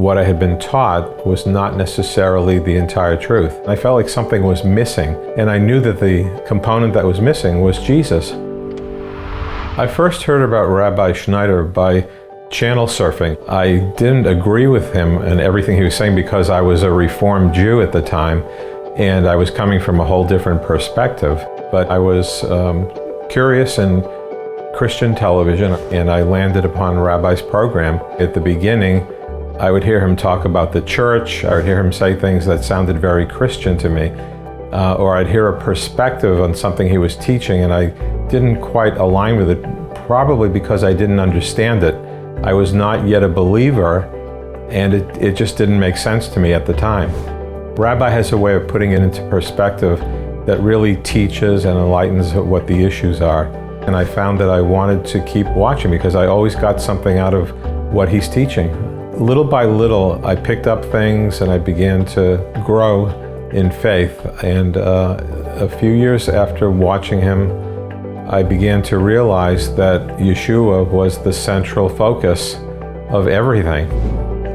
what I had been taught was not necessarily the entire truth. I felt like something was missing, and I knew that the component that was missing was Jesus. I first heard about Rabbi Schneider by channel surfing. I didn't agree with him and everything he was saying because I was a Reformed Jew at the time, and I was coming from a whole different perspective. But I was curious in Christian television, and I landed upon Rabbi's program. At the beginning, I would hear him talk about the church. I would hear him say things that sounded very Christian to me, or I'd hear a perspective on something he was teaching, and I didn't quite align with it, probably because I didn't understand it. I was not yet a believer, and it just didn't make sense to me at the time. Rabbi has a way of putting it into perspective that really teaches and enlightens what the issues are. And I found that I wanted to keep watching because I always got something out of what he's teaching. Little by little, I picked up things and I began to grow in faith. And a few years after watching him, I began to realize that Yeshua was the central focus of everything.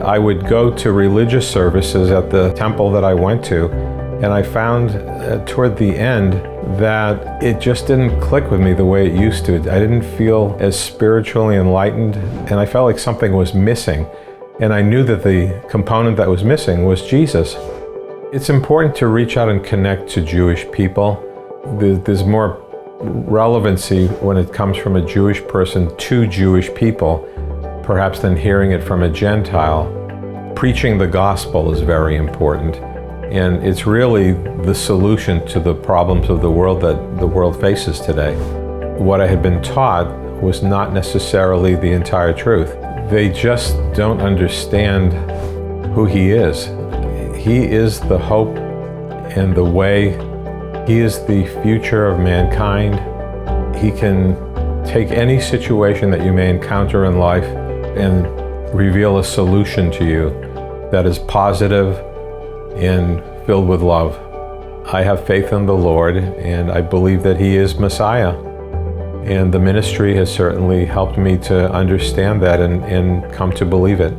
I would go to religious services at the temple that I went to, and I found toward the end that it just didn't click with me the way it used to. I didn't feel as spiritually enlightened, and I felt like something was missing. And I knew that the component that was missing was Jesus. It's important to reach out and connect to Jewish people. There's more relevancy when it comes from a Jewish person to Jewish people, perhaps than hearing it from a Gentile. Preaching the gospel is very important. And it's really the solution to the problems of the world that the world faces today. What I had been taught was not necessarily the entire truth. They just don't understand who he is. He is the hope and the way. He is the future of mankind. He can take any situation that you may encounter in life and reveal a solution to you that is positive and filled with love. I have faith in the Lord, and I believe that he is Messiah. And the ministry has certainly helped me to understand that and come to believe it.